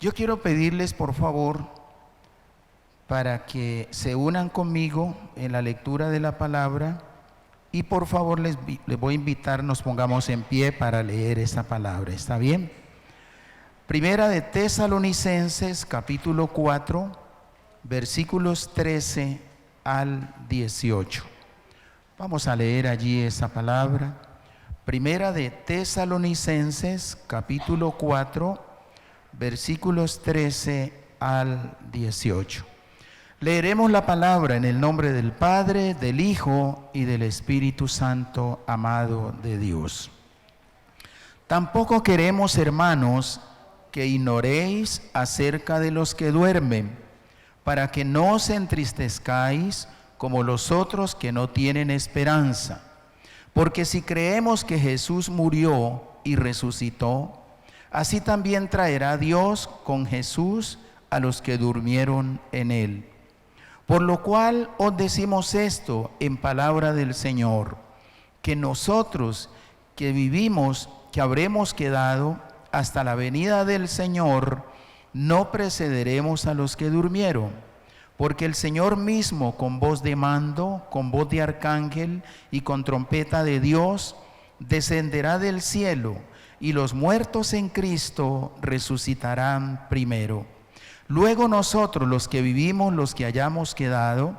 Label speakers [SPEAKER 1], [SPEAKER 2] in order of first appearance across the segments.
[SPEAKER 1] Yo quiero pedirles, por favor, para que se unan conmigo en la lectura de la palabra y por favor les voy a invitar, nos pongamos en pie para leer esa palabra. ¿Está bien? Primera de Tesalonicenses, capítulo 4, versículos 13 al 18. Vamos a leer allí esa palabra. Primera de Tesalonicenses, capítulo 4, versículos 13 al 18. Leeremos la palabra en el nombre del Padre, del Hijo y del Espíritu Santo, amado de Dios. Tampoco queremos, hermanos, que ignoréis acerca de los que duermen, para que no os entristezcáis como los otros que no tienen esperanza. Porque si creemos que Jesús murió y resucitó, así también traerá Dios con Jesús a los que durmieron en él. Por lo cual os decimos esto en palabra del Señor, que nosotros que vivimos, que habremos quedado hasta la venida del Señor, no precederemos a los que durmieron. Porque el Señor mismo, con voz de mando, con voz de arcángel y con trompeta de Dios, descenderá del cielo, y los muertos en Cristo resucitarán primero. Luego nosotros, los que vivimos, los que hayamos quedado,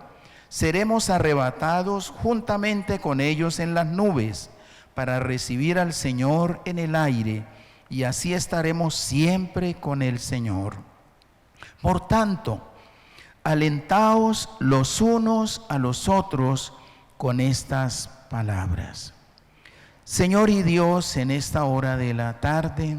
[SPEAKER 1] seremos arrebatados juntamente con ellos en las nubes, para recibir al Señor en el aire, y así estaremos siempre con el Señor. Por tanto, alentaos los unos a los otros con estas palabras. Señor y Dios, en esta hora de la tarde,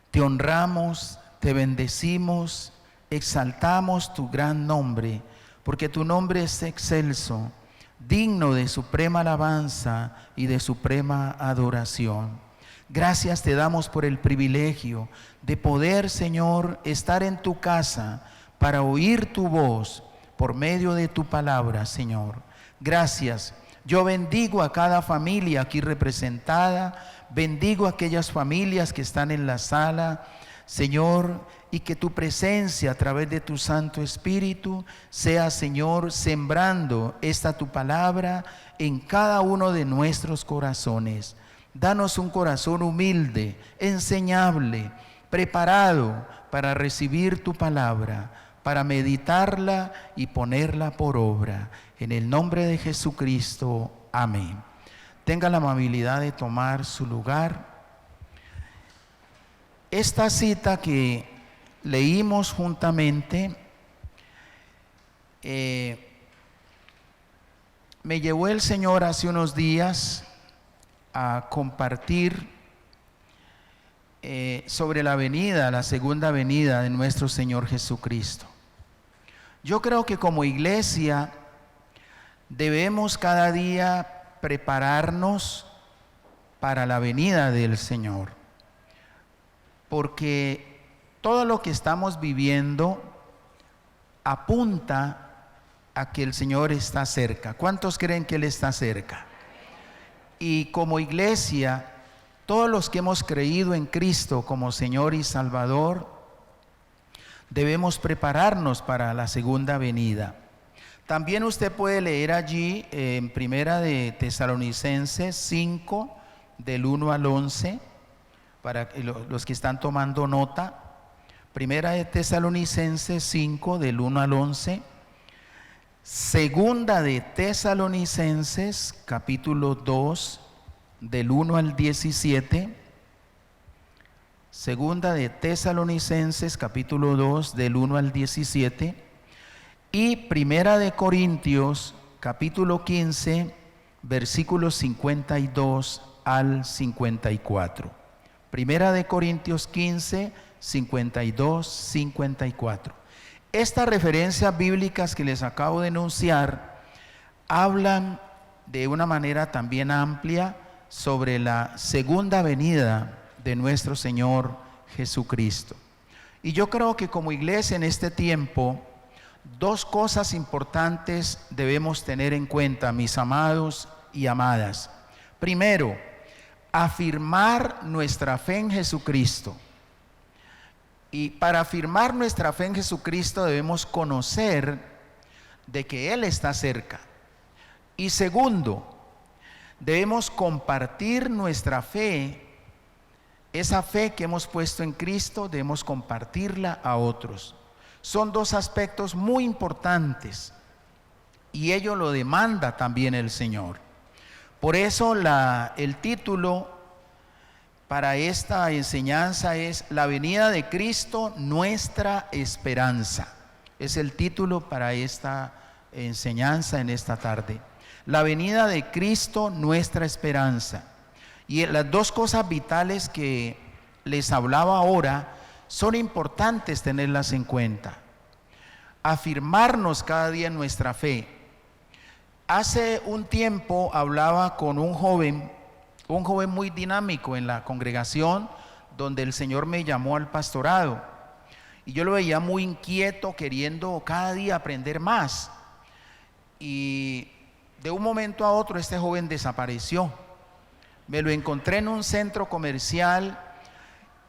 [SPEAKER 1] te honramos, te bendecimos, exaltamos tu gran nombre, porque tu nombre es excelso, digno de suprema alabanza y de suprema adoración. Gracias te damos por el privilegio de poder, Señor, estar en tu casa para oír tu voz por medio de tu palabra, Señor. Gracias. Yo bendigo a cada familia aquí representada, bendigo a aquellas familias que están en la sala, Señor, y que tu presencia a través de tu Santo Espíritu sea, Señor, sembrando esta tu palabra en cada uno de nuestros corazones. Danos un corazón humilde, enseñable, preparado para recibir tu palabra, para meditarla y ponerla por obra. En el nombre de Jesucristo, amén. Tenga la amabilidad de tomar su lugar. Esta cita que leímos juntamente me llevó el Señor hace unos días a compartir sobre la venida, la segunda venida de nuestro Señor Jesucristo. Yo creo que como iglesia debemos cada día prepararnos para la venida del Señor, porque todo lo que estamos viviendo apunta a que el Señor está cerca. ¿Cuántos creen que Él está cerca? Y como iglesia, todos los que hemos creído en Cristo como Señor y Salvador, debemos prepararnos para la segunda venida. También usted puede leer allí en Primera de Tesalonicenses 5, del 1 al 11, para los que están tomando nota. Primera de Tesalonicenses 5, del 1 al 11. Segunda de Tesalonicenses, capítulo 2, del 1 al 17. Segunda de Tesalonicenses, capítulo 2, del 1 al 17. Y Primera de Corintios, capítulo 15, versículos 52 al 54. Primera de Corintios 15, 52, 54. Estas referencias bíblicas que les acabo de enunciar hablan de una manera también amplia sobre la segunda venida de nuestro Señor Jesucristo. Y yo creo que como iglesia en este tiempo, dos cosas importantes debemos tener en cuenta, mis amados y amadas. Primero, afirmar nuestra fe en Jesucristo. Y para afirmar nuestra fe en Jesucristo debemos conocer de que Él está cerca. Y segundo, debemos compartir nuestra fe. Esa fe que hemos puesto en Cristo debemos compartirla a otros. Son dos aspectos muy importantes y ello lo demanda también el Señor. Por eso el título para esta enseñanza es La venida de Cristo, nuestra esperanza. Es el título para esta enseñanza en esta tarde. La venida de Cristo, nuestra esperanza. Y las dos cosas vitales que les hablaba ahora son importantes tenerlas en cuenta. Afirmarnos cada día en nuestra fe. Hace un tiempo hablaba con un joven muy dinámico en la congregación donde el Señor me llamó al pastorado. Y yo lo veía muy inquieto, queriendo cada día aprender más. Y de un momento a otro este joven desapareció. Me lo encontré en un centro comercial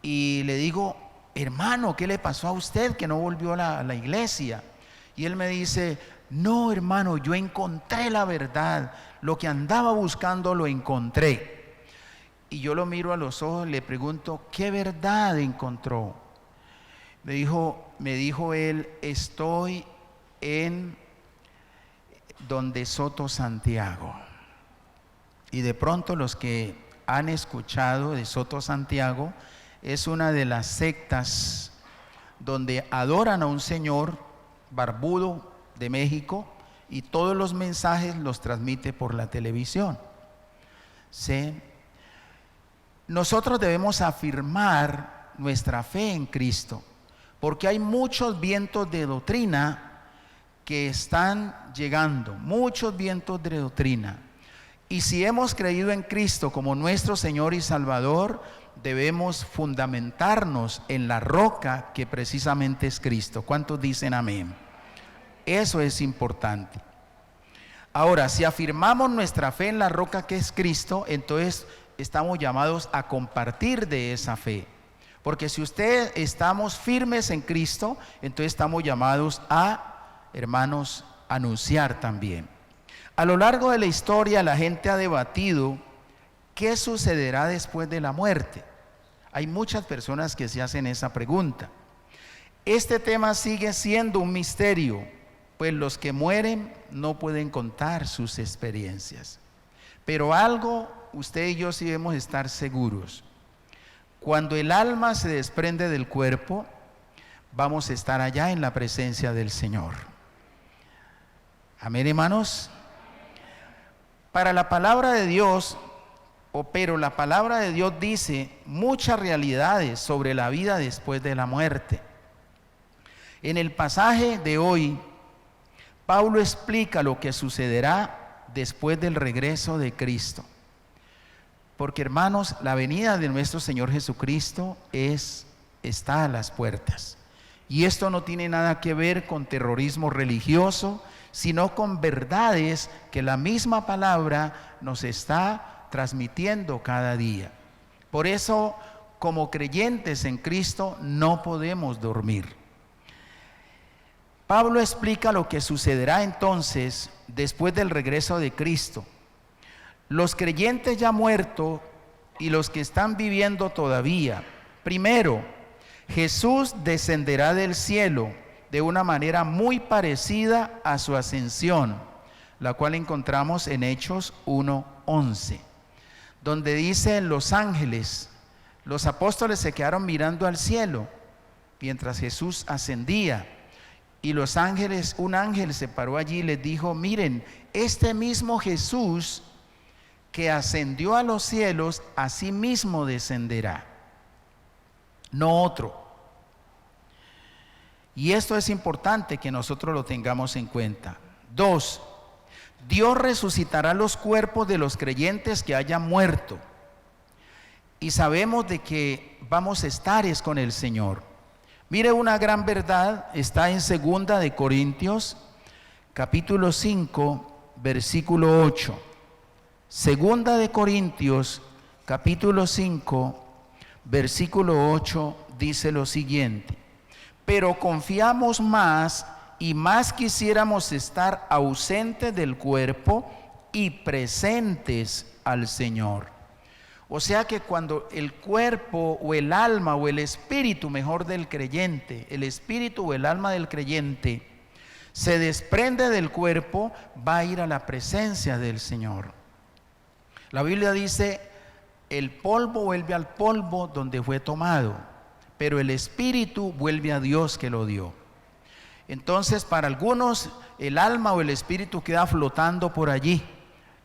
[SPEAKER 1] y le digo: hermano, ¿qué le pasó a usted que no volvió a la iglesia? Y él me dice: no, hermano, yo encontré la verdad, lo que andaba buscando lo encontré. Y yo lo miro a los ojos y le pregunto: ¿qué verdad encontró? Me dijo él: estoy en donde Soto Santiago. Y de pronto los que han escuchado de Soto Santiago, es una de las sectas donde adoran a un señor barbudo de México y todos los mensajes los transmite por la televisión. ¿Sí? Nosotros debemos afirmar nuestra fe en Cristo, porque hay muchos vientos de doctrina que están llegando, muchos vientos de doctrina. Y si hemos creído en Cristo como nuestro Señor y Salvador, debemos fundamentarnos en la roca que precisamente es Cristo. ¿Cuántos dicen amén? Eso es importante. Ahora, si afirmamos nuestra fe en la roca que es Cristo, entonces estamos llamados a compartir de esa fe. Porque si estamos firmes en Cristo, entonces estamos llamados a, hermanos, anunciar también. A lo largo de la historia la gente ha debatido qué sucederá después de la muerte. Hay muchas personas que se hacen esa pregunta. Este tema sigue siendo un misterio, pues los que mueren no pueden contar sus experiencias. Pero algo usted y yo sí debemos estar seguros: cuando el alma se desprende del cuerpo, vamos a estar allá en la presencia del Señor. Amén, hermanos. Para la palabra de Dios, pero la palabra de Dios dice muchas realidades sobre la vida después de la muerte. En el pasaje de hoy, Pablo explica lo que sucederá después del regreso de Cristo. Porque, hermanos, la venida de nuestro Señor Jesucristo está a las puertas. Y esto no tiene nada que ver con terrorismo religioso, sino con verdades que la misma palabra nos está transmitiendo cada día. Por eso, como creyentes en Cristo, no podemos dormir. Pablo explica lo que sucederá entonces después del regreso de Cristo. Los creyentes ya muertos y los que están viviendo todavía. Primero, Jesús descenderá del cielo de una manera muy parecida a su ascensión, la cual encontramos en Hechos 1:11, donde dicen los ángeles, los apóstoles se quedaron mirando al cielo mientras Jesús ascendía, y los ángeles, un ángel se paró allí y les dijo: miren, este mismo Jesús que ascendió a los cielos, así mismo descenderá, no otro. Y esto es importante que nosotros lo tengamos en cuenta. 2, Dios resucitará los cuerpos de los creyentes que hayan muerto. Y sabemos de que vamos a estar con el Señor. Mire, una gran verdad está en 2 de Corintios, capítulo 5, versículo 8. 2 de Corintios, capítulo 5, versículo 8, dice lo siguiente: pero confiamos más y más quisiéramos estar ausentes del cuerpo y presentes al Señor. O sea que cuando el cuerpo o el alma o el espíritu, mejor, del creyente, el espíritu o el alma del creyente se desprende del cuerpo, va a ir a la presencia del Señor. La Biblia dice: el polvo vuelve al polvo donde fue tomado, pero el espíritu vuelve a Dios que lo dio. Entonces, para algunos el alma o el espíritu queda flotando por allí.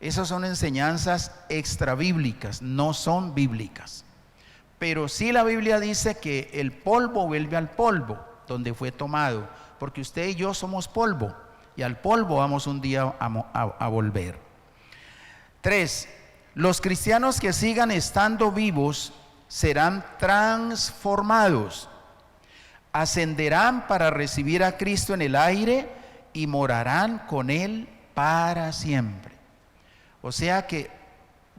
[SPEAKER 1] Esas son enseñanzas extrabíblicas, no son bíblicas. Pero sí la Biblia dice que el polvo vuelve al polvo donde fue tomado, porque usted y yo somos polvo, y al polvo vamos un día a volver. 3. Los cristianos que sigan estando vivos serán transformados, ascenderán para recibir a Cristo en el aire y morarán con Él para siempre. O sea que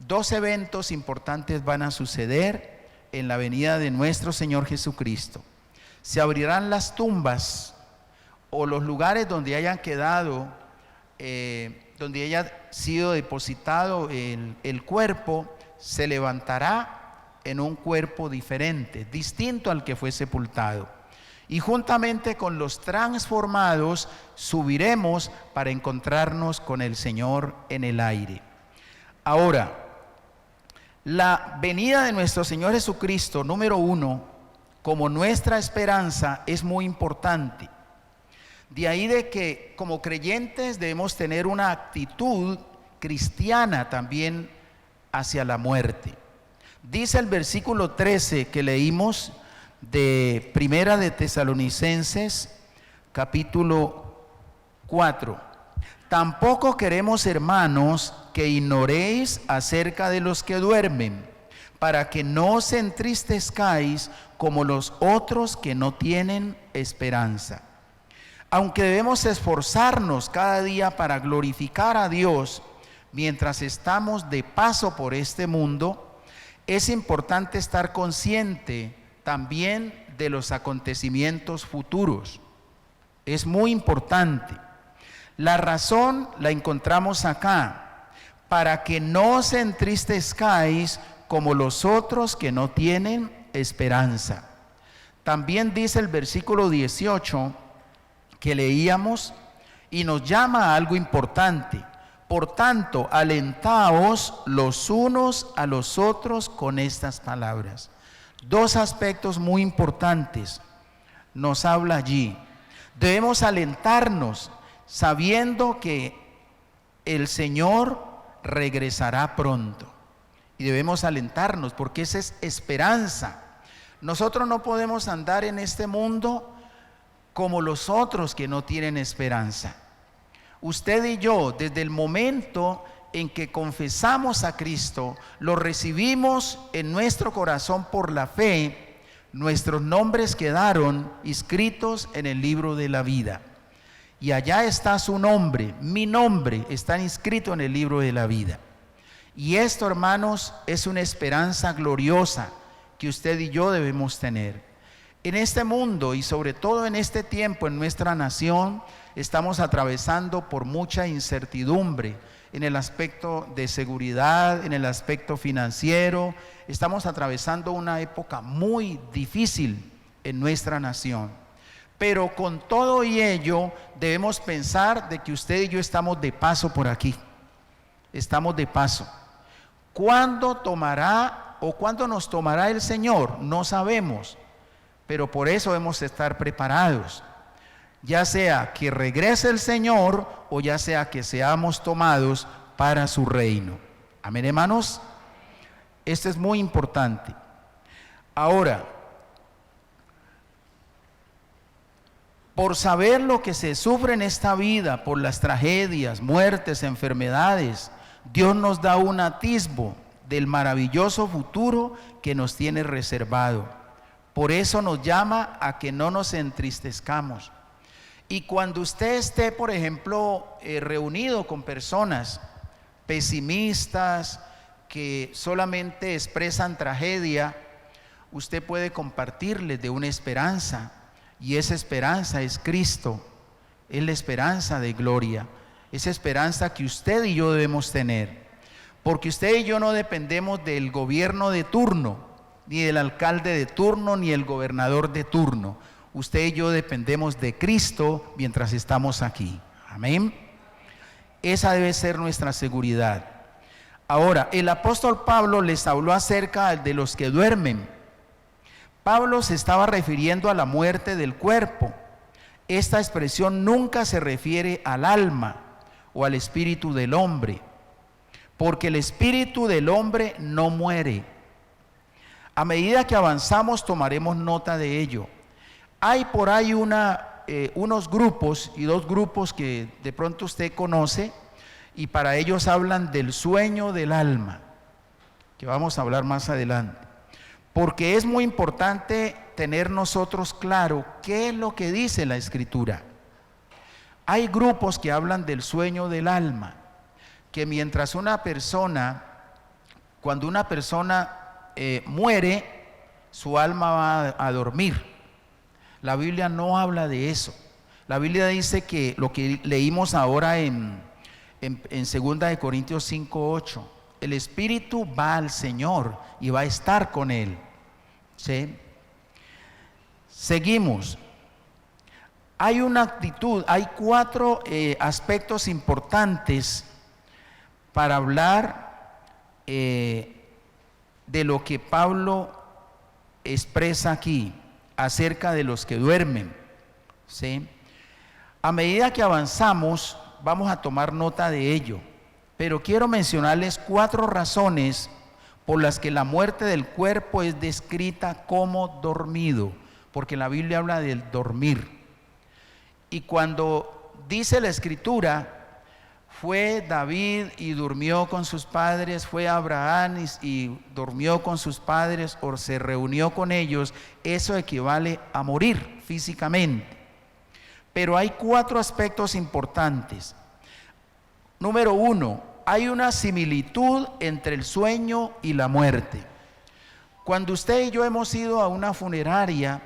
[SPEAKER 1] 2 eventos importantes van a suceder en la venida de nuestro Señor Jesucristo. Se abrirán las tumbas o los lugares donde hayan quedado, donde haya sido depositado el cuerpo, se levantará en un cuerpo diferente, distinto al que fue sepultado. Y juntamente con los transformados subiremos para encontrarnos con el Señor en el aire. Ahora, la venida de nuestro Señor Jesucristo, número 1, como nuestra esperanza, es muy importante. De ahí de que como creyentes debemos tener una actitud cristiana también hacia la muerte. Dice el versículo 13 que leímos de Primera de Tesalonicenses, capítulo 4. Tampoco queremos, hermanos, que ignoréis acerca de los que duermen, para que no os entristezcáis como los otros que no tienen esperanza. Aunque debemos esforzarnos cada día para glorificar a Dios mientras estamos de paso por este mundo, es importante estar consciente también de los acontecimientos futuros. Es muy importante. La razón la encontramos acá: para que no os entristezcáis como los otros que no tienen esperanza. También dice el versículo 18 que leíamos y nos llama a algo importante: por tanto, alentaos los unos a los otros con estas palabras. 2 aspectos muy importantes nos habla allí. Debemos alentarnos sabiendo que el Señor regresará pronto, y debemos alentarnos porque esa es esperanza. Nosotros no podemos andar en este mundo como los otros que no tienen esperanza. Usted y yo, desde el momento en que confesamos a Cristo, lo recibimos en nuestro corazón por la fe, nuestros nombres quedaron inscritos en el libro de la vida. Y allá está su nombre, mi nombre está inscrito en el libro de la vida. Y esto, hermanos, es una esperanza gloriosa que usted y yo debemos tener. En este mundo y sobre todo en este tiempo en nuestra nación, estamos atravesando por mucha incertidumbre en el aspecto de seguridad, en el aspecto financiero. Estamos atravesando una época muy difícil en nuestra nación. Pero con todo y ello debemos pensar de que usted y yo estamos de paso por aquí. Estamos de paso. ¿Cuándo tomará o cuándo nos tomará el Señor? No sabemos, pero por eso debemos estar preparados. Ya sea que regrese el Señor o ya sea que seamos tomados para su reino. Amén, hermanos. Esto es muy importante. Ahora, por saber lo que se sufre en esta vida, por las tragedias, muertes, enfermedades, Dios nos da un atisbo del maravilloso futuro que nos tiene reservado. Por eso nos llama a que no nos entristezcamos. Y cuando usted esté, por ejemplo, reunido con personas pesimistas que solamente expresan tragedia, usted puede compartirles de una esperanza. y esa esperanza es Cristo, es la esperanza de gloria, esa esperanza que usted y yo debemos tener, porque usted y yo no dependemos del gobierno de turno, ni del alcalde de turno, ni el gobernador de turno. Usted y yo dependemos de Cristo mientras estamos aquí. Amén. Esa debe ser nuestra seguridad. Ahora, el apóstol Pablo les habló acerca de los que duermen. Pablo se estaba refiriendo a la muerte del cuerpo. Esta expresión nunca se refiere al alma o al espíritu del hombre, porque el espíritu del hombre no muere. A medida que avanzamos tomaremos nota de ello. Hay por ahí unos grupos y dos grupos que de pronto usted conoce, y para ellos hablan del sueño del alma, que vamos a hablar más adelante, porque es muy importante tener nosotros claro qué es lo que dice la Escritura. Hay grupos que hablan del sueño del alma, que mientras cuando una persona muere, su alma va a dormir. La Biblia no habla de eso. La Biblia dice que lo que leímos ahora en 2 de Corintios 5:8, el espíritu va al Señor y va a estar con él. ¿Sí? Seguimos. Hay una actitud, hay 4 aspectos importantes para hablar de lo que Pablo expresa aquí acerca de los que duermen. ¿Sí? A medida que avanzamos, vamos a tomar nota de ello, pero quiero mencionarles 4 razones por las que la muerte del cuerpo es descrita como dormido, porque la Biblia habla del dormir. Y cuando dice la Escritura, fue David y durmió con sus padres, fue Abraham y durmió con sus padres o se reunió con ellos, eso equivale a morir físicamente. Pero hay 4 aspectos importantes. Número 1, hay una similitud entre el sueño y la muerte. Cuando usted y yo hemos ido a una funeraria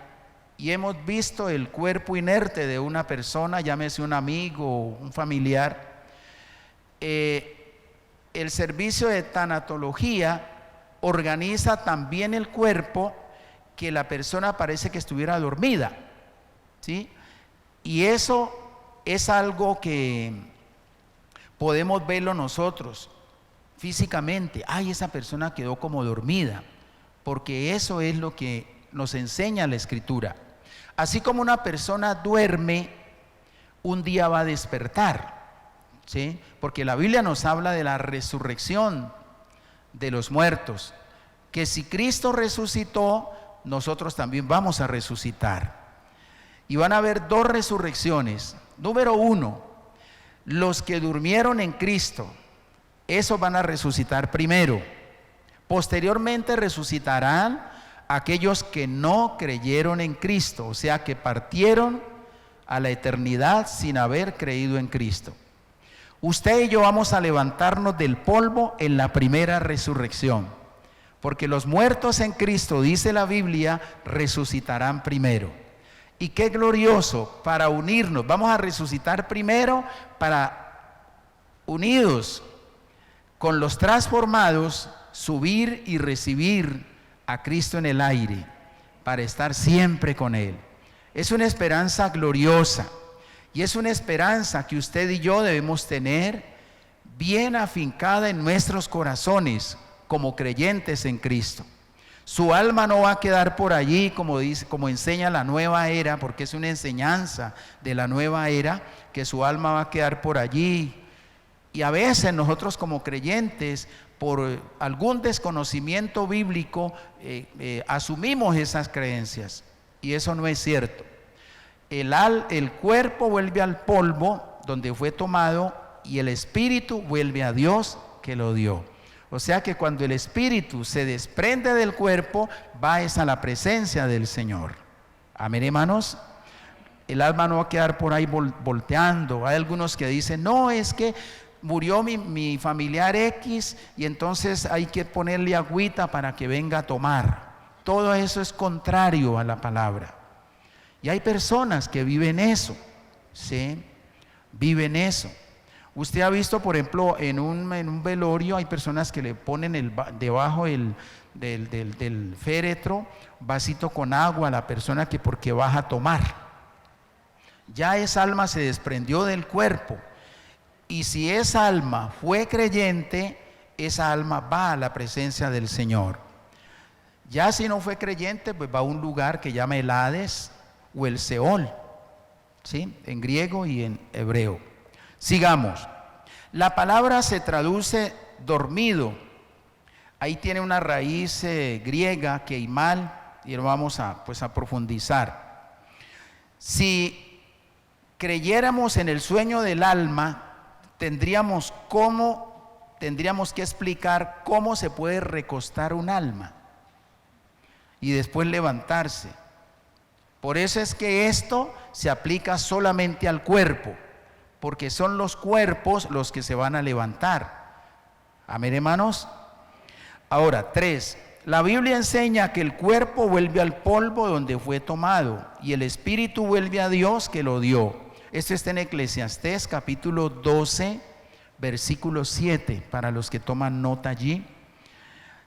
[SPEAKER 1] y hemos visto el cuerpo inerte de una persona, llámese un amigo o un familiar, el servicio de tanatología organiza también el cuerpo que la persona parece que estuviera dormida, ¿sí? Y eso es algo que podemos verlo nosotros físicamente. Ay, esa persona quedó como dormida, porque eso es lo que nos enseña la Escritura. Así como una persona duerme, un día va a despertar, ¿sí? Porque la Biblia nos habla de la resurrección de los muertos, que si Cristo resucitó, nosotros también vamos a resucitar. Y van a haber 2 resurrecciones. Número 1, los que durmieron en Cristo, esos van a resucitar primero. Posteriormente resucitarán aquellos que no creyeron en Cristo, o sea que partieron a la eternidad sin haber creído en Cristo. Usted y yo vamos a levantarnos del polvo en la primera resurrección, porque los muertos en Cristo, dice la Biblia, resucitarán primero. Y qué glorioso para unirnos. Vamos a resucitar primero para, unidos con los transformados, subir y recibir a Cristo en el aire para estar siempre con Él. Es una esperanza gloriosa y es una esperanza que usted y yo debemos tener bien afincada en nuestros corazones como creyentes en Cristo. Su alma no va a quedar por allí, como enseña la nueva era, porque es una enseñanza de la nueva era, que su alma va a quedar por allí. Y a veces nosotros como creyentes, por algún desconocimiento bíblico, asumimos esas creencias, y eso no es cierto. El cuerpo vuelve al polvo donde fue tomado, y el espíritu vuelve a Dios que lo dio. O sea que cuando el espíritu se desprende del cuerpo, va a la presencia del Señor. Amén, hermanos. El alma no va a quedar por ahí volteando. Hay algunos que dicen, no, es que murió mi familiar X y entonces hay que ponerle agüita para que venga a tomar. Todo eso es contrario a la palabra. Y hay personas que viven eso, ¿sí? Viven eso. Usted ha visto, por ejemplo, en un velorio hay personas que le ponen debajo del féretro vasito con agua a la persona que porque baja a tomar. Ya esa alma se desprendió del cuerpo. Y si esa alma fue creyente, esa alma va a la presencia del Señor. Ya si no fue creyente, pues va a un lugar que llama el Hades o el Seol, ¿sí? En griego y en hebreo. Sigamos. La palabra se traduce dormido. Ahí tiene una raíz griega, keimal, y lo vamos a profundizar. Si creyéramos en el sueño del alma, tendríamos que explicar cómo se puede recostar un alma y después levantarse. Por eso es que esto se aplica solamente al cuerpo, porque son los cuerpos los que se van a levantar. Amén, hermanos. Ahora, 3. La Biblia enseña que el cuerpo vuelve al polvo donde fue tomado y el espíritu vuelve a Dios que lo dio. Esto está en Eclesiastés capítulo 12, versículo 7, para los que toman nota allí.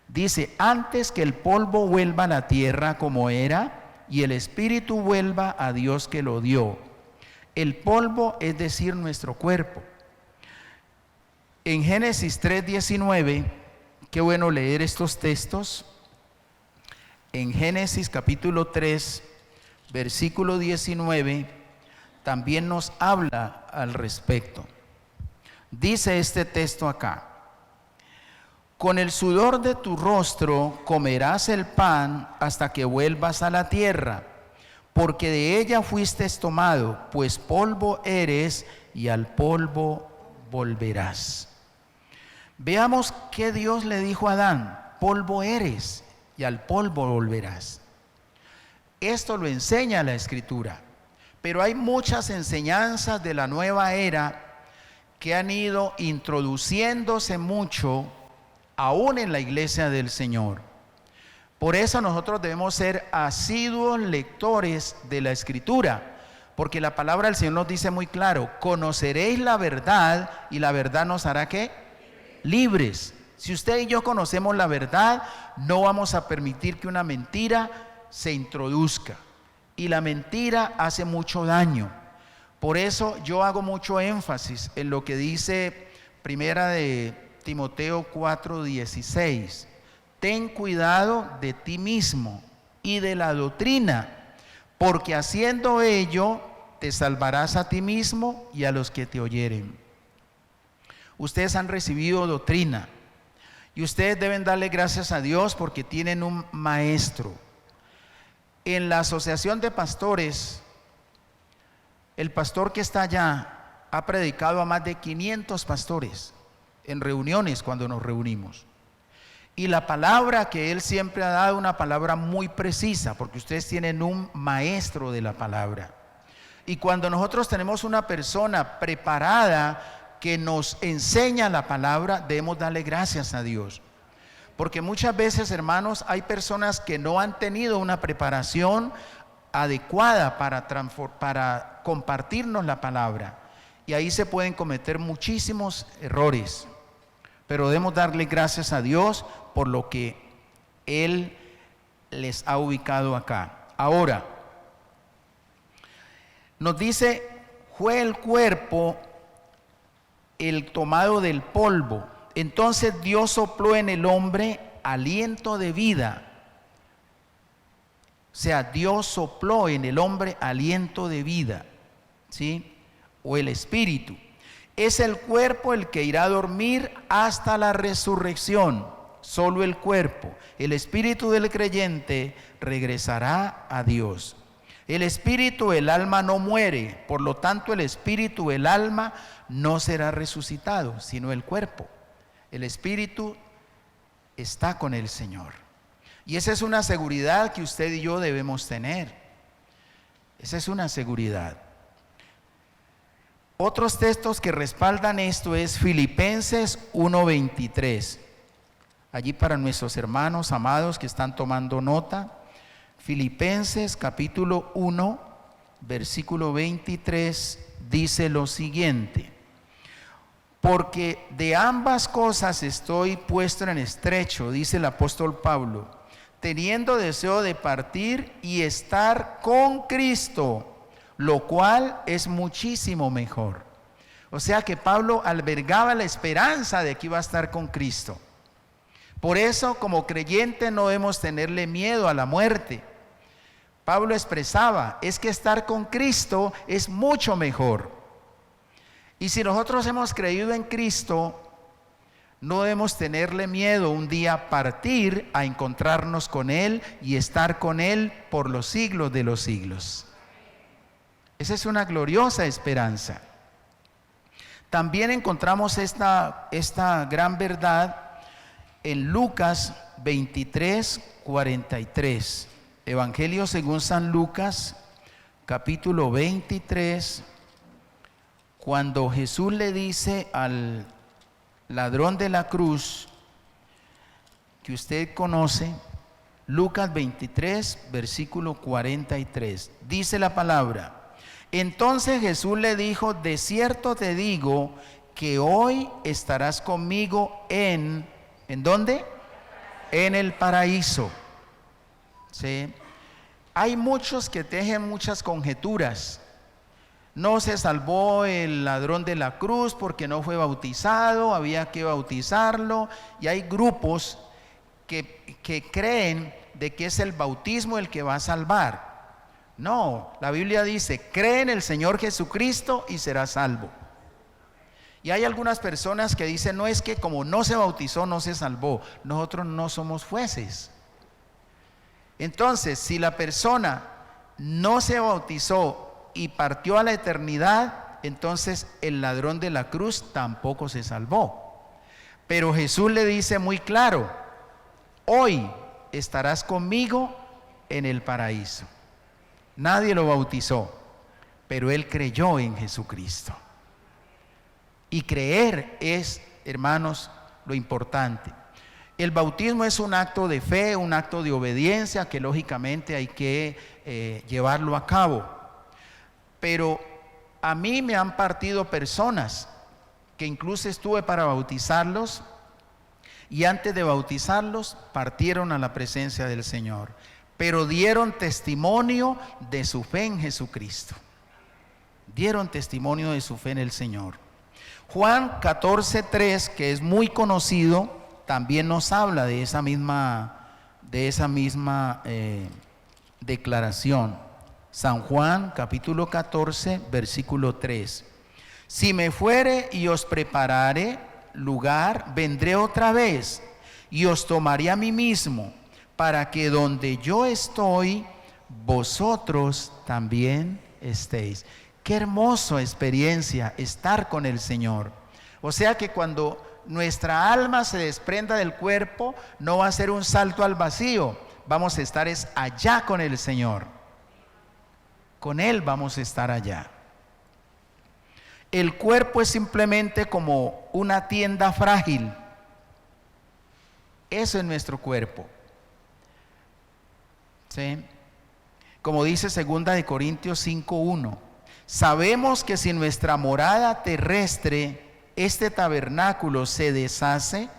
[SPEAKER 1] Dice: antes que el polvo vuelva a la tierra como era y el espíritu vuelva a Dios que lo dio. El polvo es decir nuestro cuerpo. En Génesis 3:19, qué bueno leer estos textos. En Génesis capítulo 3, versículo 19, también nos habla al respecto. Dice este texto acá: con el sudor de tu rostro comerás el pan hasta que vuelvas a la tierra, porque de ella fuiste tomado, pues polvo eres y al polvo volverás. Veamos qué Dios le dijo a Adán: polvo eres y al polvo volverás. Esto lo enseña la Escritura, pero hay muchas enseñanzas de la nueva era que han ido introduciéndose mucho aún en la iglesia del Señor. Por eso nosotros debemos ser asiduos lectores de la Escritura, porque la palabra del Señor nos dice muy claro: conoceréis la verdad y la verdad nos hará ¿qué? Libres. Si usted y yo conocemos la verdad, no vamos a permitir que una mentira se introduzca, y la mentira hace mucho daño. Por eso yo hago mucho énfasis en lo que dice Primera de Timoteo 4:16: ten cuidado de ti mismo y de la doctrina, porque haciendo ello te salvarás a ti mismo y a los que te oyeren. Ustedes han recibido doctrina y ustedes deben darle gracias a Dios porque tienen un maestro. En la asociación de pastores, el pastor que está allá ha predicado a más de 500 pastores en reuniones cuando nos reunimos. Y la palabra que él siempre ha dado, una palabra muy precisa, porque ustedes tienen un maestro de la palabra. Y cuando nosotros tenemos una persona preparada que nos enseña la palabra, debemos darle gracias a Dios. Porque muchas veces, hermanos, hay personas que no han tenido una preparación adecuada para compartirnos la palabra. Y ahí se pueden cometer muchísimos errores. Pero debemos darle gracias a Dios por lo que Él les ha ubicado acá. Ahora, nos dice: fue el cuerpo el tomado del polvo. Entonces Dios sopló en el hombre aliento de vida. O sea, Dios sopló en el hombre aliento de vida, ¿sí? O el espíritu. Es el cuerpo el que irá a dormir hasta la resurrección. Solo el cuerpo. El espíritu del creyente regresará a Dios. El espíritu, el alma no muere. Por lo tanto, el espíritu, el alma no será resucitado, sino el cuerpo. El espíritu está con el Señor. Y esa es una seguridad que usted y yo debemos tener. Esa es una seguridad. Otros textos que respaldan esto es Filipenses 1:23. Allí para nuestros hermanos amados que están tomando nota, Filipenses capítulo 1, versículo 23, dice lo siguiente: porque de ambas cosas estoy puesto en estrecho, dice el apóstol Pablo, teniendo deseo de partir y estar con Cristo, lo cual es muchísimo mejor. O sea que Pablo albergaba la esperanza de que iba a estar con Cristo. Por eso, como creyente, no debemos tenerle miedo a la muerte. Pablo expresaba, es que estar con Cristo es mucho mejor. Y si nosotros hemos creído en Cristo, no debemos tenerle miedo un día a partir a encontrarnos con Él y estar con Él por los siglos de los siglos. Esa es una gloriosa esperanza. También encontramos esta gran verdad en Lucas 23, 43. Evangelio según San Lucas, capítulo 23, cuando Jesús le dice al ladrón de la cruz, que usted conoce, Lucas 23, versículo 43, dice la palabra: entonces Jesús le dijo, de cierto te digo que hoy estarás conmigo ¿en dónde? En el paraíso. ¿Sí? Hay muchos que tejen muchas conjeturas. No se salvó el ladrón de la cruz porque no fue bautizado, había que bautizarlo. Y hay grupos que creen de que es el bautismo el que va a salvar. No, la Biblia dice, cree en el Señor Jesucristo y serás salvo. Y hay algunas personas que dicen, no, es que como no se bautizó, no se salvó. Nosotros no somos jueces. Entonces, si la persona no se bautizó y partió a la eternidad, entonces el ladrón de la cruz tampoco se salvó. Pero Jesús le dice muy claro, hoy estarás conmigo en el paraíso. Nadie lo bautizó, pero él creyó en Jesucristo. Y creer es, hermanos, lo importante. El bautismo es un acto de fe, un acto de obediencia que lógicamente hay que llevarlo a cabo. Pero a mí me han partido personas que incluso estuve para bautizarlos y antes de bautizarlos partieron a la presencia del Señor, pero dieron testimonio de su fe en Jesucristo. Dieron testimonio de su fe en el Señor. Juan 14:3, que es muy conocido, también nos habla de esa misma declaración. San Juan capítulo 14, versículo 3. Si me fuere y os preparare lugar, vendré otra vez y os tomaré a mí mismo, para que donde yo estoy, vosotros también estéis. Qué hermosa experiencia estar con el Señor. O sea que cuando nuestra alma se desprenda del cuerpo, no va a ser un salto al vacío, vamos a estar allá con el Señor. Con Él vamos a estar allá. El cuerpo es simplemente como una tienda frágil. Eso es nuestro cuerpo. ¿Sí? Como dice 2 Corintios 5:1, sabemos que si nuestra morada terrestre, este tabernáculo, se deshace,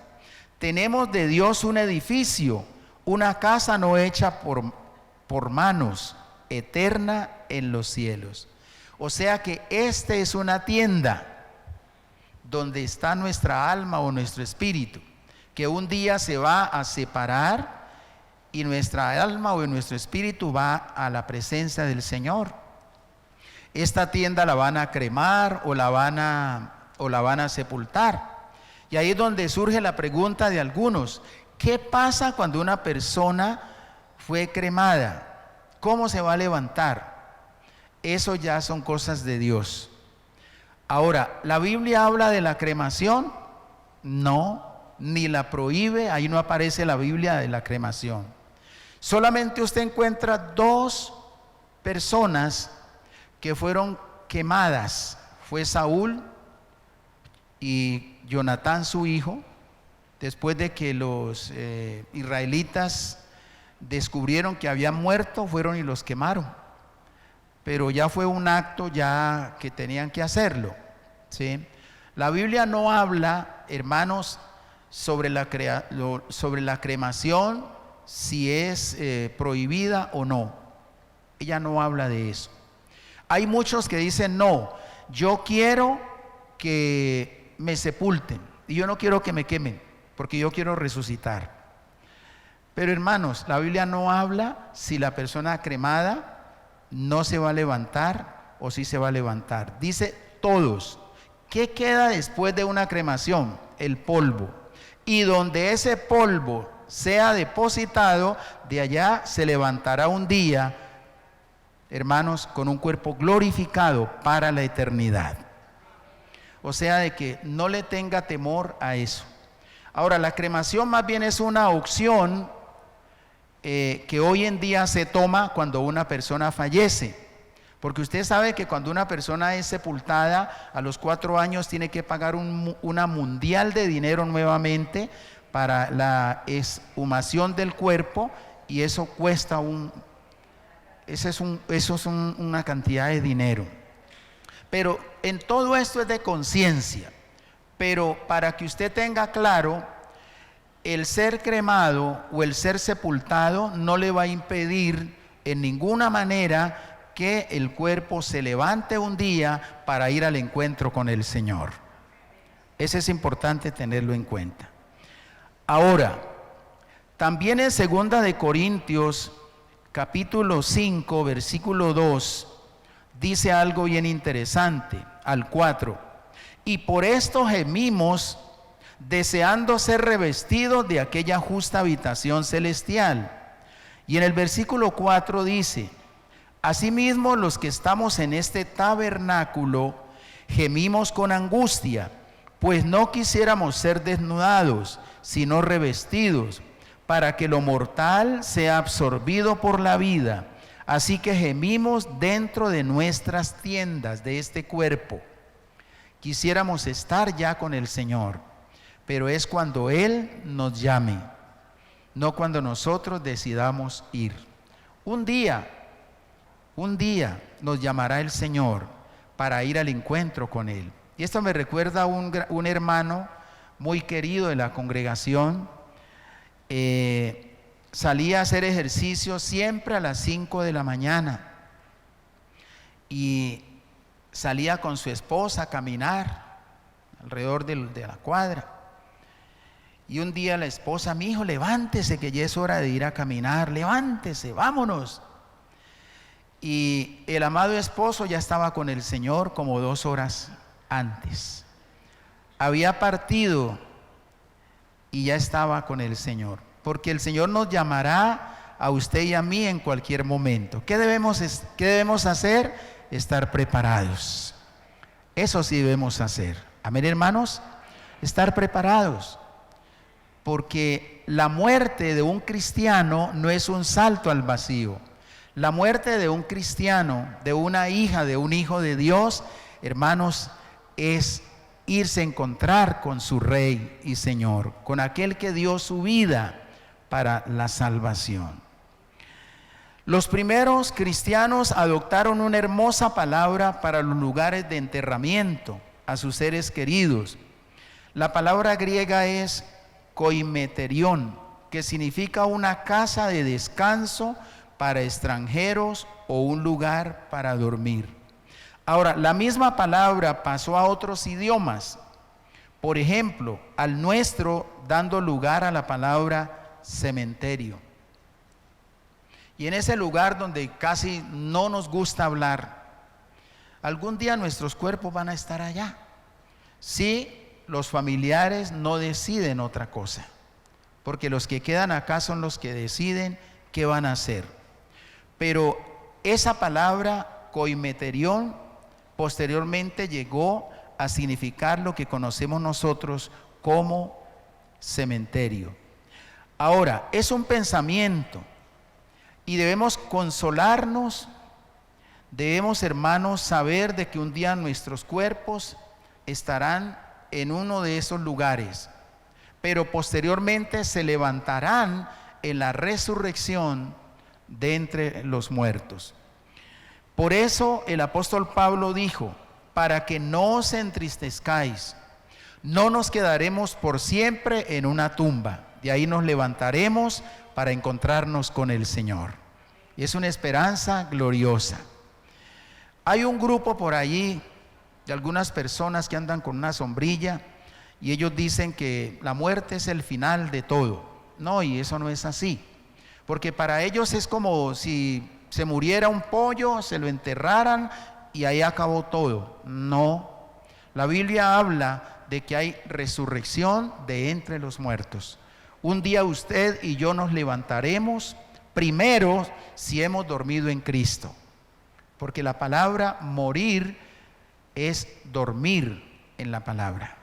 [SPEAKER 1] tenemos de Dios un edificio, una casa no hecha por manos, eterna en los cielos. O sea que este es una tienda donde está nuestra alma o nuestro espíritu, que un día se va a separar y nuestra alma o nuestro espíritu va a la presencia del Señor. Esta tienda la van a cremar o la van a sepultar. Y ahí es donde surge la pregunta de algunos: ¿qué pasa cuando una persona fue cremada? ¿Cómo se va a levantar? Eso ya son cosas de Dios. Ahora, ¿la Biblia habla de la cremación? No, ni la prohíbe. Ahí no aparece la Biblia de la cremación. Solamente usted encuentra 2 personas que fueron quemadas. Fue Saúl y Jonatán, su hijo. Después de que los israelitas descubrieron que habían muerto, fueron y los quemaron. pero ya fue un acto ya que tenían que hacerlo, ¿sí? La Biblia no habla, hermanos, sobre la cremación, si es prohibida o no. Ella no habla de eso. Hay muchos que dicen, no, yo quiero que me sepulten y yo no quiero que me quemen, porque yo quiero resucitar. Pero hermanos, la Biblia no habla si la persona cremada no se va a levantar o si se va a levantar. Dice todos. ¿Qué queda después de una cremación? El polvo. Y donde ese polvo sea depositado, de allá se levantará un día, hermanos, con un cuerpo glorificado para la eternidad. O sea, de que no le tenga temor a eso. Ahora, la cremación más bien es una opción que hoy en día se toma cuando una persona fallece. Porque usted sabe que cuando una persona es sepultada, a los 4 años tiene que pagar una mundial de dinero nuevamente para la exhumación del cuerpo, y eso cuesta una cantidad de dinero. Pero en todo esto es de conciencia. Pero para que usted tenga claro, el ser cremado o el ser sepultado no le va a impedir en ninguna manera que el cuerpo se levante un día para ir al encuentro con el Señor. Eso es importante tenerlo en cuenta. Ahora, también en 2 de Corintios, capítulo 5, versículo 2, dice algo bien interesante, al 4. Y por esto gemimos, deseando ser revestidos de aquella justa habitación celestial. Y en el versículo 4 dice, asimismo los que estamos en este tabernáculo gemimos con angustia, pues no quisiéramos ser desnudados, sino revestidos, para que lo mortal sea absorbido por la vida. Así que gemimos dentro de nuestras tiendas, de este cuerpo. Quisiéramos estar ya con el Señor, pero es cuando Él nos llame, no cuando nosotros decidamos ir. Un día nos llamará el Señor para ir al encuentro con Él. Y esto me recuerda a un hermano muy querido de la congregación. Salía a hacer ejercicio siempre a las 5 de la mañana y salía con su esposa a caminar alrededor de la cuadra. Y un día la esposa, mi hijo, levántese que ya es hora de ir a caminar, levántese, vámonos. Y el amado esposo ya estaba con el Señor como 2 horas antes. Había partido y ya estaba con el Señor. Porque el Señor nos llamará a usted y a mí en cualquier momento. ¿Qué debemos hacer? Estar preparados. Eso sí debemos hacer. Amén, hermanos. Estar preparados. Porque la muerte de un cristiano no es un salto al vacío. La muerte de un cristiano, de una hija, de un hijo de Dios, hermanos, es irse a encontrar con su Rey y Señor, con aquel que dio su vida para la salvación. Los primeros cristianos adoptaron una hermosa palabra para los lugares de enterramiento a sus seres queridos. La palabra griega es koimeterion, que significa una casa de descanso para extranjeros o un lugar para dormir. Ahora, la misma palabra pasó a otros idiomas. Por ejemplo, al nuestro, dando lugar a la palabra cementerio. Y en ese lugar donde casi no nos gusta hablar, algún día nuestros cuerpos van a estar allá. Si los familiares no deciden otra cosa, porque los que quedan acá son los que deciden qué van a hacer. Pero esa palabra koimeterion posteriormente llegó a significar lo que conocemos nosotros como cementerio. Ahora, es un pensamiento y debemos consolarnos, debemos, hermanos, saber de que un día nuestros cuerpos estarán en uno de esos lugares, pero posteriormente se levantarán en la resurrección de entre los muertos. Por eso el apóstol Pablo dijo, para que no os entristezcáis, no nos quedaremos por siempre en una tumba, de ahí nos levantaremos para encontrarnos con el Señor. Y es una esperanza gloriosa. Hay un grupo por allí de algunas personas que andan con una sombrilla y ellos dicen que la muerte es el final de todo. No, y eso no es así, porque para ellos es como si se muriera un pollo, se lo enterraran y ahí acabó todo. No, la Biblia habla de que hay resurrección de entre los muertos. Un día usted y yo nos levantaremos, primero si hemos dormido en Cristo, porque la palabra morir es dormir en la palabra.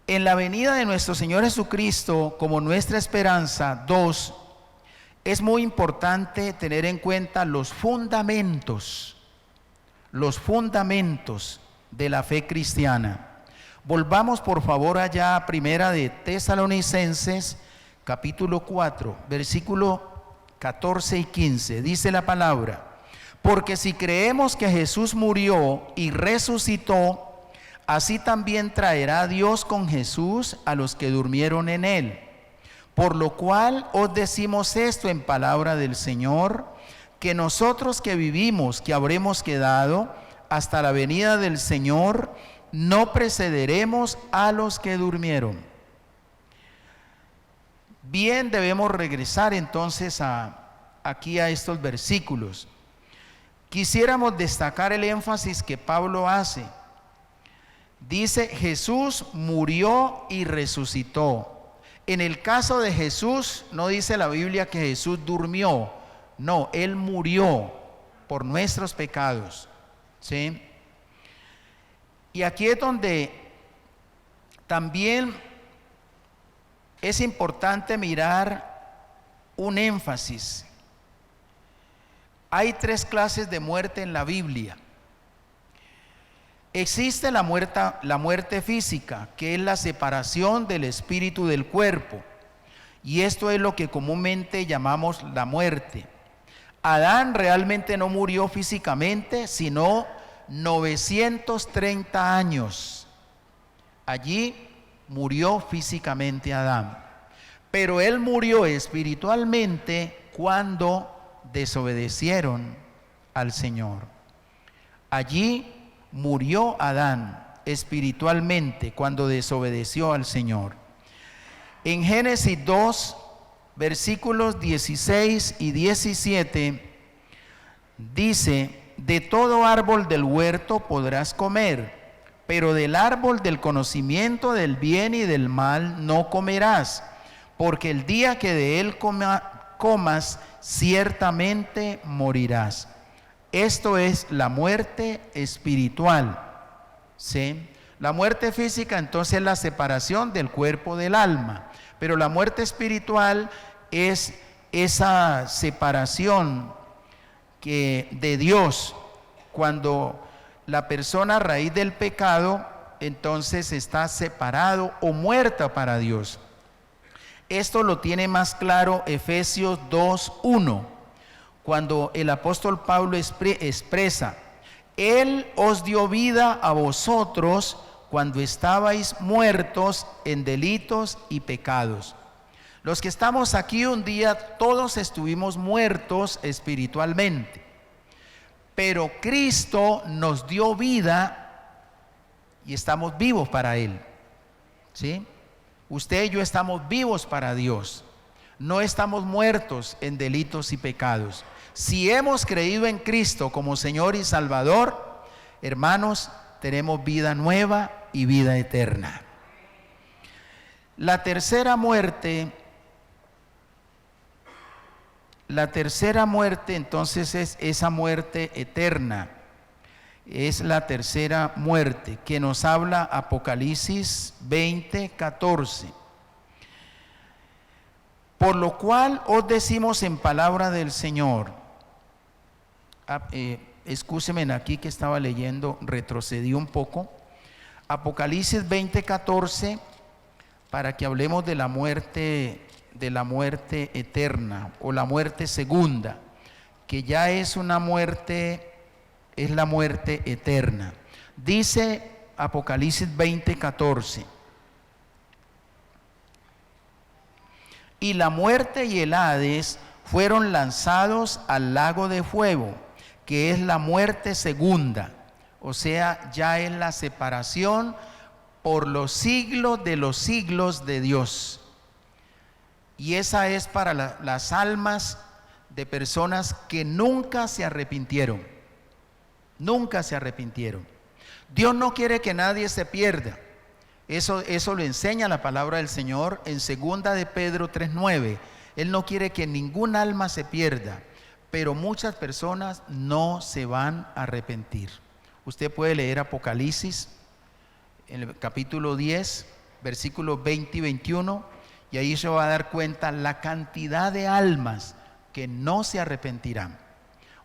[SPEAKER 1] En la venida de nuestro Señor Jesucristo como nuestra esperanza, es muy importante tener en cuenta los fundamentos de la fe cristiana. Volvamos por favor allá a Primera de Tesalonicenses, capítulo 4, versículo 14 y 15. Dice la palabra: porque si creemos que Jesús murió y resucitó, así también traerá Dios con Jesús a los que durmieron en él. Por lo cual os decimos esto en palabra del Señor, que nosotros que vivimos, que habremos quedado hasta la venida del Señor, no precederemos a los que durmieron. Bien, debemos regresar entonces aquí a estos versículos. Quisiéramos destacar el énfasis que Pablo hace. Dice, Jesús murió y resucitó. En el caso de Jesús, no dice la Biblia que Jesús durmió. No, Él murió por nuestros pecados. ¿Sí? Y aquí es donde también es importante mirar un énfasis. Hay 3 clases de muerte en la Biblia. Existe la muerte física, que es la separación del espíritu del cuerpo. Y esto es lo que comúnmente llamamos la muerte. Adán realmente no murió físicamente, sino 930 años. Allí murió físicamente Adán. Pero él murió espiritualmente cuando desobedecieron al Señor. Allí murió Adán espiritualmente cuando desobedeció al Señor. En Génesis 2, versículos 16 y 17, dice: de todo árbol del huerto podrás comer, pero del árbol del conocimiento del bien y del mal no comerás, porque el día que de él comas, ciertamente morirás. Esto es la muerte espiritual. ¿Sí? La muerte física entonces es la separación del cuerpo del alma, pero la muerte espiritual es esa separación de Dios, cuando la persona a raíz del pecado entonces está separado o muerta para Dios. Esto lo tiene más claro Efesios 2:1, cuando el apóstol Pablo expresa: Él os dio vida a vosotros cuando estabais muertos en delitos y pecados. Los que estamos aquí un día, todos estuvimos muertos espiritualmente, pero Cristo nos dio vida y estamos vivos para Él. ¿Sí? Usted y yo estamos vivos para Dios. No estamos muertos en delitos y pecados. Si hemos creído en Cristo como Señor y Salvador, hermanos, tenemos vida nueva y vida eterna. La tercera muerte entonces es esa muerte eterna. Es la tercera muerte que nos habla Apocalipsis 20:14. Por lo cual os decimos en palabra del Señor. Excúsenme aquí que estaba leyendo, retrocedí un poco. Apocalipsis 20:14, para que hablemos de la muerte de la muerte eterna o la muerte segunda, que ya es una muerte, es la muerte eterna. Dice Apocalipsis 20:14: y la muerte y el Hades fueron lanzados al lago de fuego, que es la muerte segunda, o sea, ya es la separación por los siglos de Dios. Y esa es para las almas de personas que nunca se arrepintieron. Nunca se arrepintieron. Dios no quiere que nadie se pierda. Eso lo enseña la palabra del Señor en 2 de Pedro 3:9. Él no quiere que ningún alma se pierda, pero muchas personas no se van a arrepentir. Usted puede leer Apocalipsis en el capítulo 10, versículos 20 y 21, y ahí se va a dar cuenta la cantidad de almas que no se arrepentirán.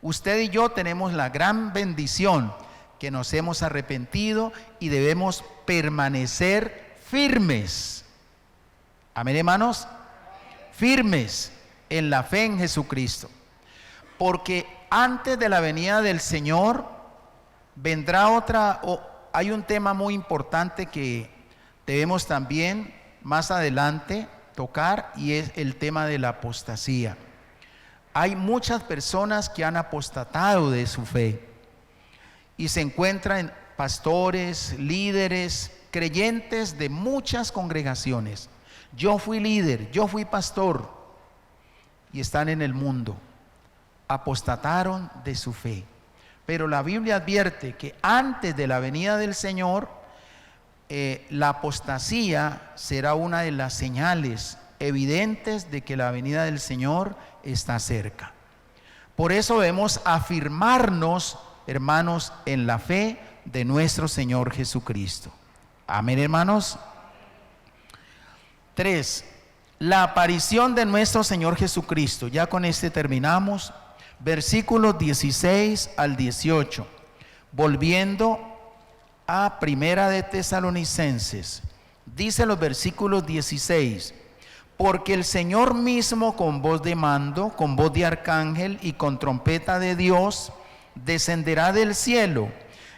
[SPEAKER 1] Usted y yo tenemos la gran bendición que nos hemos arrepentido y debemos permanecer firmes. Amén, hermanos. Firmes en la fe en Jesucristo. Porque antes de la venida del Señor vendrá hay un tema muy importante que debemos también más adelante tocar, y es el tema de la apostasía. Hay muchas personas que han apostatado de su fe y se encuentran pastores, líderes, creyentes de muchas congregaciones. Yo fui líder, yo fui pastor, y están en el mundo. Apostataron de su fe. Pero la Biblia advierte que antes de la venida del Señor, la apostasía será una de las señales evidentes de que la venida del Señor está cerca. Por eso debemos afirmarnos, hermanos, en la fe de nuestro Señor Jesucristo. Amén, hermanos. 3. La aparición de nuestro Señor Jesucristo. Ya con este terminamos. Versículos 16 al 18. Volviendo a Primera de Tesalonicenses. Dice los versículos 16: porque el Señor mismo, con voz de mando, con voz de arcángel y con trompeta de Dios, descenderá del cielo,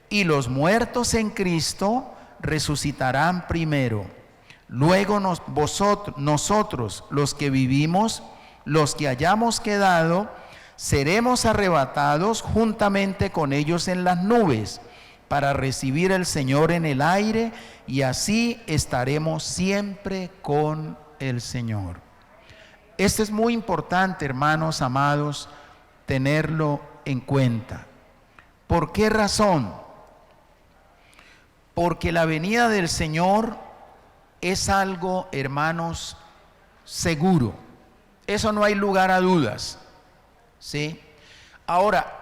[SPEAKER 1] y los muertos en Cristo resucitarán primero. Luego nosotros, los que vivimos, los que hayamos quedado, seremos arrebatados juntamente con ellos en las nubes, para recibir al Señor en el aire, y así estaremos siempre con el Señor. Esto es muy importante, hermanos amados, tenerlo en cuenta. ¿Por qué razón? Porque la venida del Señor es algo, hermanos, seguro. Eso no hay lugar a dudas, ¿sí? Ahora,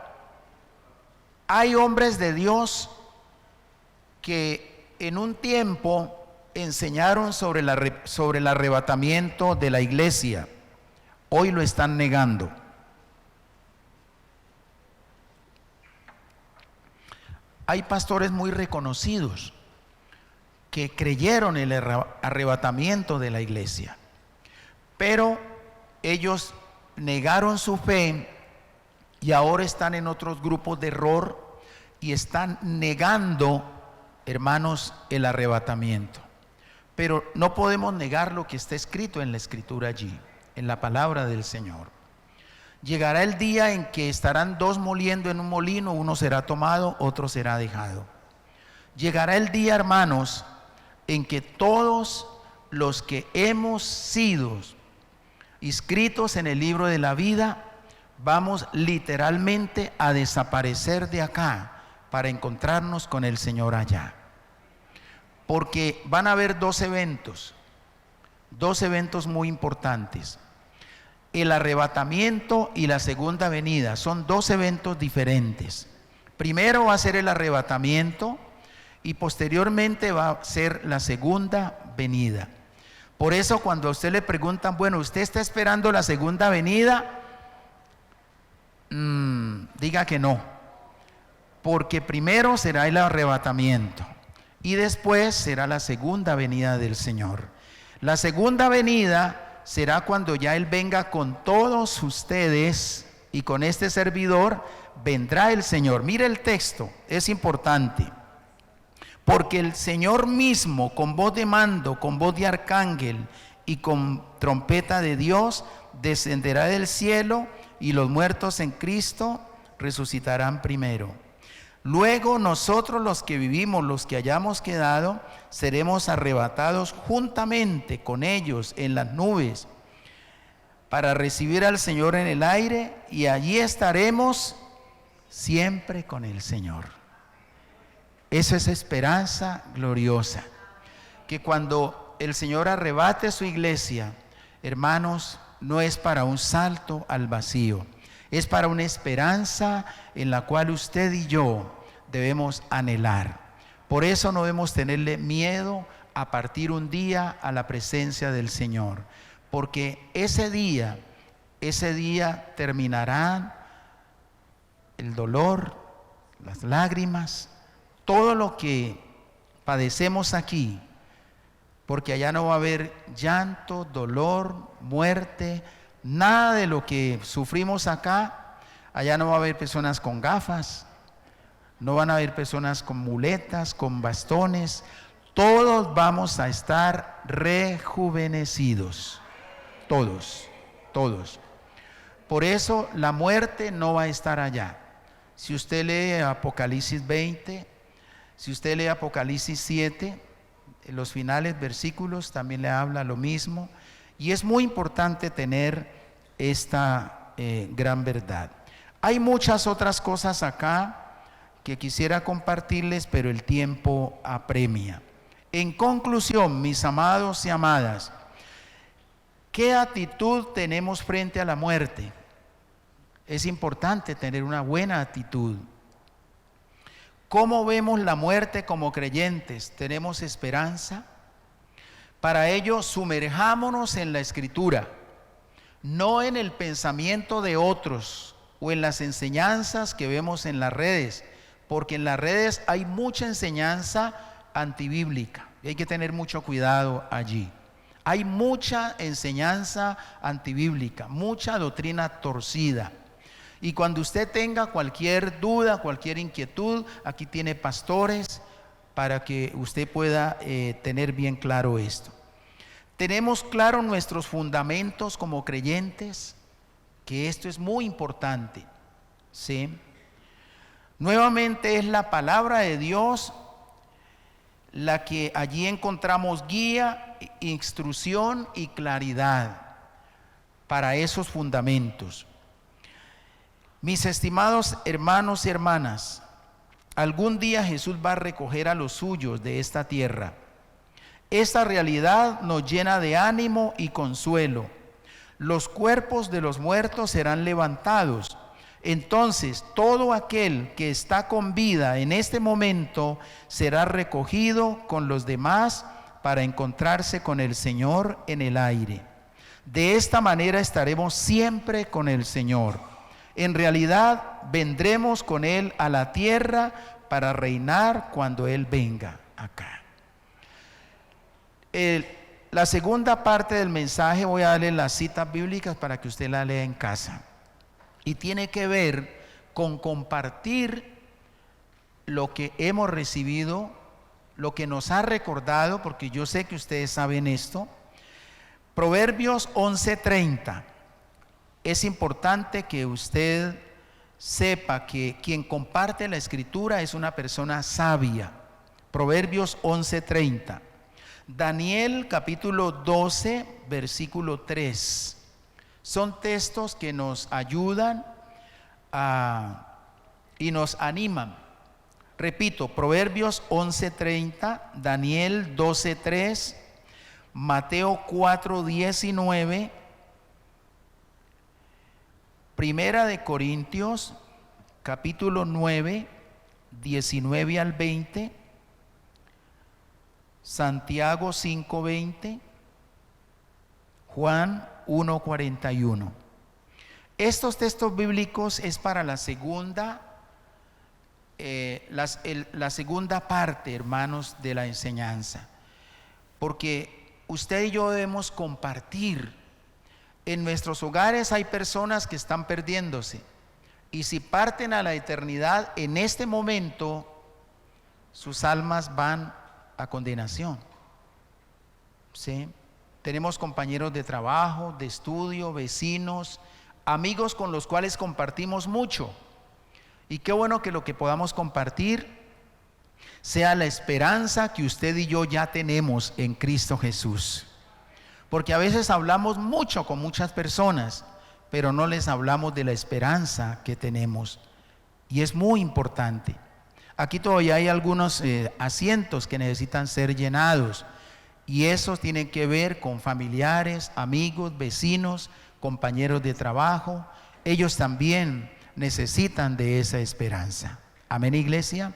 [SPEAKER 1] hay hombres de Dios que en un tiempo enseñaron sobre el arrebatamiento de la iglesia. Hoy lo están negando. Hay pastores muy reconocidos que creyeron el arrebatamiento de la iglesia, pero ellos negaron su fe y ahora están en otros grupos de error y están negando, hermanos, el arrebatamiento. Pero no podemos negar lo que está escrito en la Escritura allí, en la palabra del Señor. Llegará el día en que estarán dos moliendo en un molino, uno será tomado, otro será dejado. Llegará el día, hermanos, en que todos los que hemos sido inscritos en el libro de la vida, vamos literalmente a desaparecer de acá para encontrarnos con el Señor allá. Porque van a haber dos eventos muy importantes. El arrebatamiento y la segunda venida son dos eventos diferentes. Primero va a ser el arrebatamiento y posteriormente va a ser la segunda venida. Por eso cuando a usted le preguntan, bueno, ¿usted está esperando la segunda venida? Diga que no, porque primero será el arrebatamiento y después será la segunda venida del Señor. La segunda venida será cuando ya Él venga con todos ustedes y con este servidor vendrá el Señor. Mire el texto, es importante. Porque el Señor mismo, con voz de mando, con voz de arcángel y con trompeta de Dios, descenderá del cielo, y los muertos en Cristo resucitarán primero. Luego nosotros, los que vivimos, los que hayamos quedado, seremos arrebatados juntamente con ellos en las nubes para recibir al Señor en el aire, y allí estaremos siempre con el Señor. Esa es esperanza gloriosa, que cuando el Señor arrebate su iglesia, hermanos, no es para un salto al vacío, es para una esperanza en la cual usted y yo debemos anhelar. Por eso no debemos tenerle miedo a partir un día a la presencia del Señor, porque ese día terminará el dolor, las lágrimas, todo lo que padecemos aquí, porque allá no va a haber llanto, dolor, muerte, nada de lo que sufrimos acá. Allá no va a haber personas con gafas, no van a haber personas con muletas, con bastones. Todos vamos a estar rejuvenecidos, todos. Por eso la muerte no va a estar allá. Si usted lee Apocalipsis 20, si usted lee Apocalipsis 7, en los finales versículos también le habla lo mismo, y es muy importante tener esta gran verdad. Hay muchas otras cosas acá que quisiera compartirles, pero el tiempo apremia. En conclusión, mis amados y amadas, ¿qué actitud tenemos frente a la muerte? Es importante tener una buena actitud. ¿Cómo vemos la muerte como creyentes? ¿Tenemos esperanza? Para ello, sumerjámonos en la Escritura, no en el pensamiento de otros o en las enseñanzas que vemos en las redes, porque en las redes hay mucha enseñanza antibíblica y hay que tener mucho cuidado allí. Hay mucha enseñanza antibíblica, mucha doctrina torcida. Y cuando usted tenga cualquier duda, cualquier inquietud, aquí tiene pastores para que usted pueda tener bien claro esto. Tenemos claro nuestros fundamentos como creyentes, que esto es muy importante, ¿sí? Nuevamente es la palabra de Dios la que allí encontramos guía, instrucción y claridad para esos fundamentos. Mis estimados hermanos y hermanas, algún día Jesús va a recoger a los suyos de esta tierra. Esta realidad nos llena de ánimo y consuelo. Los cuerpos de los muertos serán levantados. Entonces, todo aquel que está con vida en este momento será recogido con los demás para encontrarse con el Señor en el aire. De esta manera estaremos siempre con el Señor. En realidad, vendremos con Él a la tierra para reinar cuando Él venga acá. La segunda parte del mensaje voy a darle las citas bíblicas para que usted la lea en casa. Y tiene que ver con compartir lo que hemos recibido, lo que nos ha recordado, porque yo sé que ustedes saben esto. Proverbios 11:30. Es importante que usted sepa que quien comparte la escritura es una persona sabia. Proverbios 11:30. Daniel capítulo 12, versículo 3. Son textos que nos ayudan y nos animan. Repito, Proverbios 11:30, Daniel 12:3, Mateo 4:19, Primera de Corintios capítulo 9, 19 al 20, Santiago 5:20, Juan 1:41. Estos textos bíblicos es para la segunda parte, hermanos, de la enseñanza, porque usted y yo debemos compartir En nuestros hogares hay personas que están perdiéndose. Y si parten a la eternidad en este momento, sus almas van a condenación. ¿Sí? Tenemos compañeros de trabajo, de estudio, vecinos, amigos con los cuales compartimos mucho. Y qué bueno que lo que podamos compartir sea la esperanza que usted y yo ya tenemos en Cristo Jesús. Porque a veces hablamos mucho con muchas personas, pero no les hablamos de la esperanza que tenemos. Y es muy importante. Aquí todavía hay algunos asientos que necesitan ser llenados. Y esos tienen que ver con familiares, amigos, vecinos, compañeros de trabajo. Ellos también necesitan de esa esperanza. Amén, iglesia.